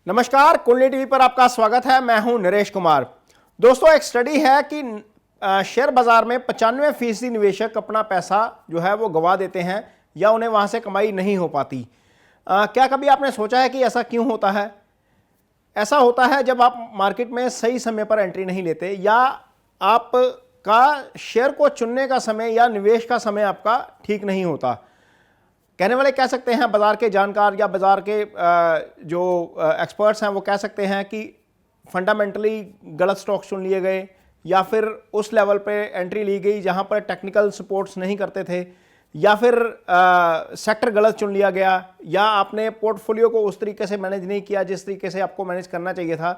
नमस्कार, कुंडली टीवी पर आपका स्वागत है। मैं हूं नरेश कुमार। दोस्तों, एक स्टडी है कि शेयर बाजार में 95% निवेशक अपना पैसा जो है वो गंवा देते हैं या उन्हें वहां से कमाई नहीं हो पाती। क्या कभी आपने सोचा है कि ऐसा क्यों होता है? ऐसा होता है जब आप मार्केट में सही समय पर एंट्री नहीं लेते या आपका शेयर को चुनने का समय या निवेश का समय आपका ठीक नहीं होता। कहने वाले कह सकते हैं, बाजार के जानकार या बाजार के जो एक्सपर्ट्स हैं वो कह सकते हैं कि फंडामेंटली गलत स्टॉक्स चुन लिए गए या फिर उस लेवल पे एंट्री ली गई जहां पर टेक्निकल सपोर्ट्स नहीं करते थे, या फिर सेक्टर गलत चुन लिया गया, या आपने पोर्टफोलियो को उस तरीके से मैनेज नहीं किया जिस तरीके से आपको मैनेज करना चाहिए था।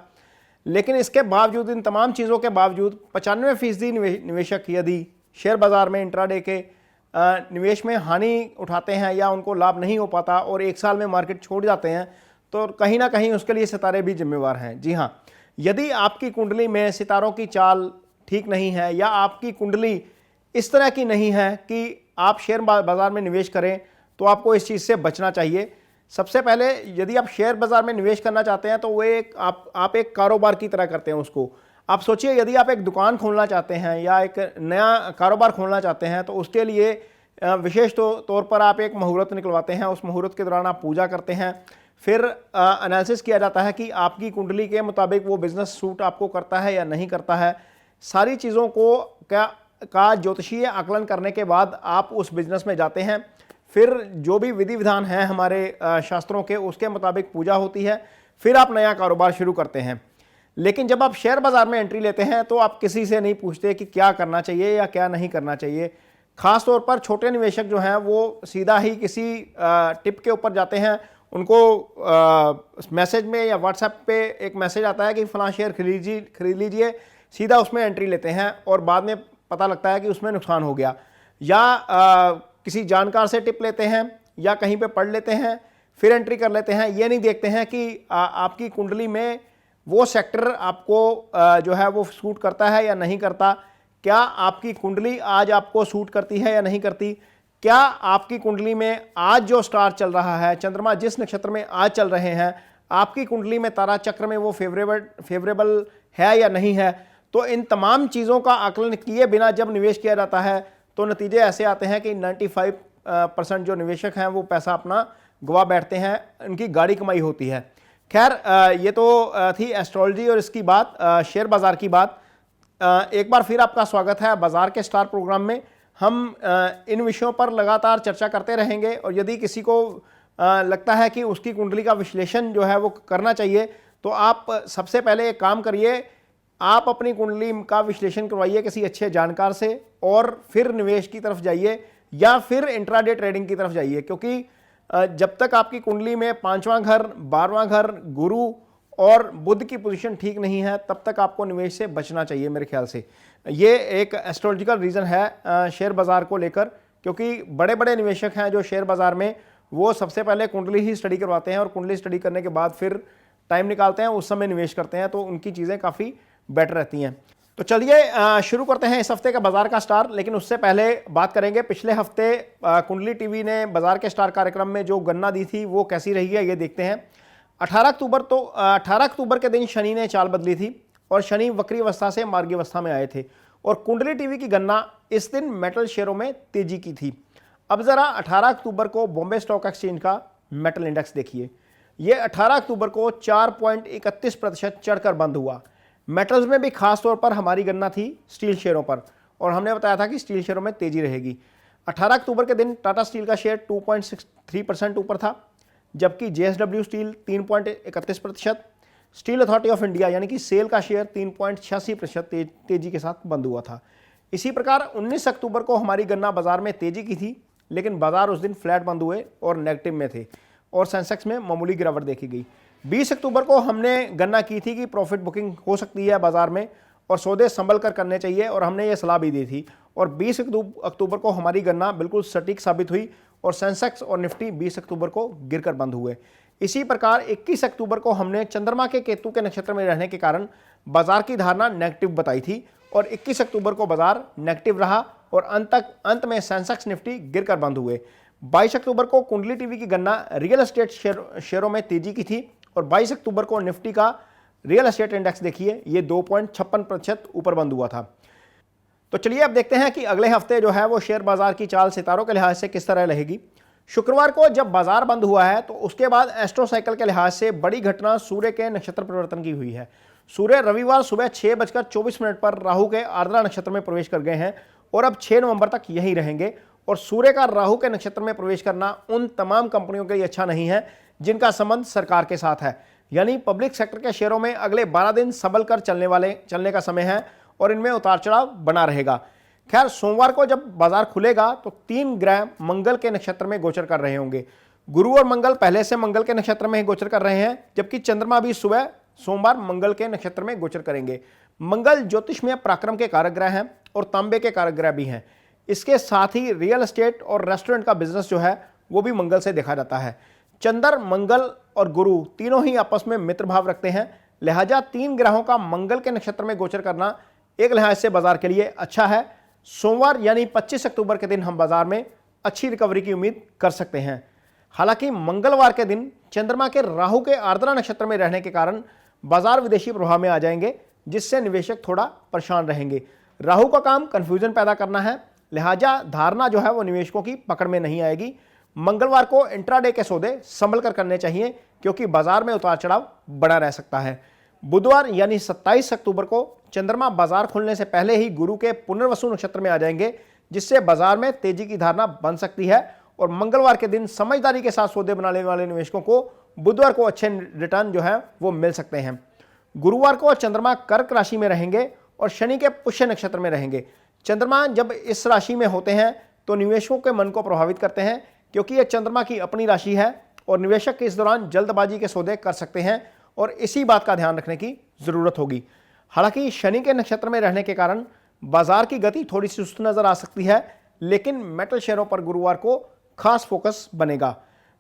लेकिन इसके बावजूद, इन तमाम चीज़ों के बावजूद 95% निवेशक यदि शेयर बाजार में इंट्राडे के निवेश में हानि उठाते हैं या उनको लाभ नहीं हो पाता और एक साल में मार्केट छोड़ जाते हैं, तो कहीं ना कहीं उसके लिए सितारे भी जिम्मेवार हैं। जी हाँ, यदि आपकी कुंडली में सितारों की चाल ठीक नहीं है या आपकी कुंडली इस तरह की नहीं है कि आप शेयर बाजार में निवेश करें, तो आपको इस चीज़ से बचना चाहिए। सबसे पहले, यदि आप शेयर बाजार में निवेश करना चाहते हैं तो वो आप एक कारोबार की तरह करते हैं उसको। आप सोचिए, यदि आप एक दुकान खोलना चाहते हैं या एक नया कारोबार खोलना चाहते हैं तो उसके लिए विशेष तौर पर आप एक मुहूर्त निकलवाते हैं। उस मुहूर्त के दौरान आप पूजा करते हैं, फिर एनालिसिस किया जाता है कि आपकी कुंडली के मुताबिक वो बिज़नेस सूट आपको करता है या नहीं करता है। सारी चीज़ों का ज्योतिषीय आकलन करने के बाद आप उस बिज़नेस में जाते हैं। फिर जो भी विधि विधान हैं हमारे शास्त्रों के, उसके मुताबिक पूजा होती है, फिर आप नया कारोबार शुरू करते हैं। लेकिन जब आप शेयर बाजार में एंट्री लेते हैं तो आप किसी से नहीं पूछते कि क्या करना चाहिए या क्या नहीं करना चाहिए। खास तौर पर छोटे निवेशक जो हैं वो सीधा ही किसी टिप के ऊपर जाते हैं। उनको मैसेज में या व्हाट्सएप पे एक मैसेज आता है कि फलां शेयर खरीद लीजिए, सीधा उसमें एंट्री लेते हैं और बाद में पता लगता है कि उसमें नुकसान हो गया। या किसी जानकार से टिप लेते हैं या कहीं पे पढ़ लेते हैं, फिर एंट्री कर लेते हैं। ये नहीं देखते हैं कि आपकी कुंडली में वो सेक्टर आपको जो है वो सूट करता है या नहीं करता। क्या आपकी कुंडली आज आपको सूट करती है या नहीं करती? क्या आपकी कुंडली में आज जो स्टार चल रहा है, चंद्रमा जिस नक्षत्र में आज चल रहे हैं, आपकी कुंडली में तारा चक्र में वो फेवरेबल है या नहीं है? तो इन तमाम चीज़ों का आकलन किए बिना जब निवेश किया जाता है तो नतीजे ऐसे आते हैं कि 95% जो निवेशक हैं वो पैसा अपना गवा बैठते हैं, उनकी गाड़ी कमाई होती है। खैर, ये तो थी एस्ट्रोलॉजी और इसकी बात, शेयर बाजार की बात। एक बार फिर आपका स्वागत है बाजार के स्टार प्रोग्राम में। हम इन विषयों पर लगातार चर्चा करते रहेंगे और यदि किसी को लगता है कि उसकी कुंडली का विश्लेषण जो है वो करना चाहिए तो आप सबसे पहले एक काम करिए, आप अपनी कुंडली का विश्लेषण करवाइए किसी अच्छे जानकार से और फिर निवेश की तरफ जाइए या फिर इंट्राडे ट्रेडिंग की तरफ जाइए। क्योंकि जब तक आपकी कुंडली में 5वां घर, 12वां घर, गुरु और बुध की पोजीशन ठीक नहीं है, तब तक आपको निवेश से बचना चाहिए मेरे ख्याल से। ये एक एस्ट्रोलॉजिकल रीज़न है शेयर बाज़ार को लेकर, क्योंकि बड़े बड़े निवेशक हैं जो शेयर बाज़ार में वो सबसे पहले कुंडली ही स्टडी करवाते हैं और कुंडली स्टडी करने के बाद फिर टाइम निकालते हैं, उस समय निवेश करते हैं, तो उनकी चीज़ें काफ़ी बेटर रहती हैं। तो चलिए शुरू करते हैं इस हफ्ते का बाजार का स्टार। लेकिन उससे पहले बात करेंगे, पिछले हफ्ते कुंडली टीवी ने बाजार के स्टार कार्यक्रम में जो गणना दी थी वो कैसी रही है, ये देखते हैं। 18 अक्टूबर के दिन शनि ने चाल बदली थी और शनि वक्री अवस्था से मार्गी अवस्था में आए थे और कुंडली टीवी की गणना इस दिन मेटल शेयरों में तेजी की थी। अब जरा 18 अक्टूबर को बॉम्बे स्टॉक एक्सचेंज का मेटल इंडेक्स देखिए। ये 18 अक्टूबर को 4.31% चढ़कर बंद हुआ। मेटल्स में भी खास तौर पर हमारी गणना थी स्टील शेयरों पर और हमने बताया था कि स्टील शेयरों में तेजी रहेगी। 18 अक्टूबर के दिन टाटा स्टील का शेयर 2.63% ऊपर था, जबकि JSW steel 3.31%, steel authority of India यानी कि सेल का शेयर 3.86% तेजी के साथ बंद हुआ था। इसी प्रकार 19 अक्टूबर को हमारी गणना बाजार में तेजी की थी, लेकिन बाजार उस दिन फ्लैट बंद हुए और नेगेटिव में थे और सेंसेक्स में मामूली गिरावट देखी गई। 20 अक्टूबर को हमने गणना की थी कि प्रॉफिट बुकिंग हो सकती है बाजार में और सौदे संभल कर करने चाहिए और हमने ये सलाह भी दी थी और 20 अक्टूबर को हमारी गणना बिल्कुल सटीक साबित हुई और सेंसेक्स और निफ्टी 20 अक्टूबर को गिरकर बंद हुए। इसी प्रकार 21 अक्टूबर को हमने चंद्रमा के केतु के नक्षत्र में रहने के कारण बाजार की धारणा नेगेटिव बताई थी और 21 अक्टूबर को बाजार नेगेटिव रहा और अंत में सेंसेक्स निफ्टी गिरकर बंद हुए। 22 अक्टूबर को कुंडली टीवी की गणना रियल एस्टेट शेयरों में तेजी की थी और 22 अक्टूबर को निफ्टी का रियल एस्टेट इंडेक्स देखिए, ये 2.56% ऊपर बंद हुआ था। तो चलिए अब देखते हैं कि अगले हफ्ते जो है वो शेयर बाजार की चाल सितारों के लिहाज से किस तरह रहेगी। शुक्रवार को जब बाजार बंद हुआ है तो उसके बाद एस्ट्रो साइकिल के लिहाज से बड़ी घटना सूर्य के नक्षत्र परिवर्तन की हुई है। सूर्य रविवार सुबह 6:24 पर राहु के आर्द्रा नक्षत्र में प्रवेश कर गए हैं और अब 6 नवंबर तक यहीं रहेंगे। और सूर्य का राहु के नक्षत्र में प्रवेश करना उन तमाम कंपनियों के लिए अच्छा नहीं है जिनका संबंध सरकार के साथ है, यानी पब्लिक सेक्टर के शेयरों में अगले 12 दिन सबल कर चलने का समय है और इनमें उतार चढ़ाव बना रहेगा। खैर, सोमवार को जब बाजार खुलेगा तो 3 ग्रह मंगल के नक्षत्र में गोचर कर रहे होंगे। गुरु और मंगल पहले से मंगल के नक्षत्र में ही गोचर कर रहे हैं, जबकि चंद्रमा भी सुबह सोमवार मंगल के नक्षत्र में गोचर करेंगे। मंगल ज्योतिष में पराक्रम के कारक ग्रह हैं और तांबे के कारक ग्रह भी हैं। इसके साथ ही रियल एस्टेट और रेस्टोरेंट का बिजनेस जो है वो भी मंगल से देखा जाता है। चंद्र, मंगल और गुरु तीनों ही आपस में मित्र भाव रखते हैं, लिहाजा 3 ग्रहों का मंगल के नक्षत्र में गोचर करना एक लिहाज से बाजार के लिए अच्छा है। सोमवार यानी 25 अक्टूबर के दिन हम बाजार में अच्छी रिकवरी की उम्मीद कर सकते हैं। हालांकि मंगलवार के दिन चंद्रमा के राहु के आर्द्रा नक्षत्र में रहने के कारण बाजार विदेशी प्रभाव में आ जाएंगे, जिससे निवेशक थोड़ा परेशान रहेंगे। राहु का काम कंफ्यूजन पैदा करना है, लिहाजा धारणा जो है वो निवेशकों की पकड़ में नहीं आएगी। मंगलवार को इंट्राडे के सौदे संभल कर करने चाहिए क्योंकि बाजार में उतार चढ़ाव बना रह सकता है। बुधवार यानी 27 अक्टूबर को चंद्रमा बाजार खुलने से पहले ही गुरु के पुनर्वसु नक्षत्र में आ जाएंगे, जिससे बाजार में तेजी की धारणा बन सकती है। और मंगलवार के दिन समझदारी के साथ सौदे बनाने वाले निवेशकों को बुधवार को अच्छे रिटर्न जो है वो मिल सकते हैं। गुरुवार को चंद्रमा कर्क राशि में रहेंगे और शनि के पुष्य नक्षत्र में रहेंगे। चंद्रमा जब इस राशि में होते हैं तो निवेशकों के मन को प्रभावित करते हैं, क्योंकि यह चंद्रमा की अपनी राशि है और निवेशक इस दौरान जल्दबाजी के सौदे कर सकते हैं और इसी बात का ध्यान रखने की जरूरत होगी। हालांकि शनि के नक्षत्र में रहने के कारण बाजार की गति थोड़ी सी सुस्त नजर आ सकती है, लेकिन मेटल शेयरों पर गुरुवार को खास फोकस बनेगा।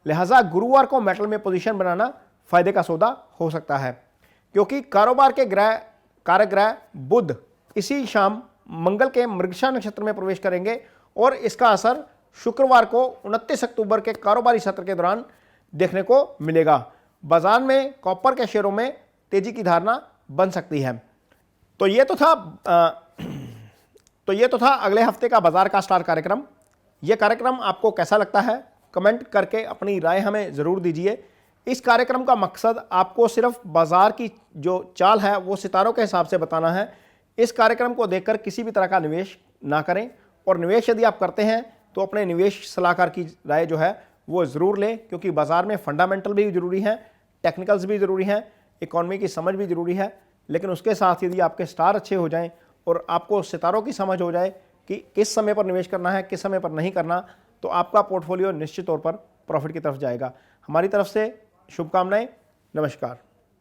लिहाजा गुरुवार को मेटल में पोजीशन बनाना फायदे का सौदा हो सकता है, क्योंकि कारोबार के कारक ग्रह बुध इसी शाम मंगल के मृगशा नक्षत्र में प्रवेश करेंगे और इसका असर शुक्रवार को 29 अक्टूबर के कारोबारी सत्र के दौरान देखने को मिलेगा। बाजार में कॉपर के शेयरों में तेजी की धारणा बन सकती है। तो ये तो था अगले हफ्ते का बाजार का स्टार कार्यक्रम। यह कार्यक्रम आपको कैसा लगता है, कमेंट करके अपनी राय हमें ज़रूर दीजिए। इस कार्यक्रम का मकसद आपको सिर्फ बाजार की जो चाल है वो सितारों के हिसाब से बताना है। इस कार्यक्रम को देखकर किसी भी तरह का निवेश ना करें, और निवेश यदि आप करते हैं तो अपने निवेश सलाहकार की राय जो है वो ज़रूर लें, क्योंकि बाजार में फंडामेंटल भी ज़रूरी हैं, टेक्निकल्स भी ज़रूरी हैं, इकोनॉमी की समझ भी ज़रूरी है। लेकिन उसके साथ यदि आपके स्टार अच्छे हो जाएं और आपको सितारों की समझ हो जाए कि किस समय पर निवेश करना है, किस समय पर नहीं करना, तो आपका पोर्टफोलियो निश्चित तौर पर प्रॉफिट की तरफ जाएगा। हमारी तरफ से शुभकामनाएं। नमस्कार।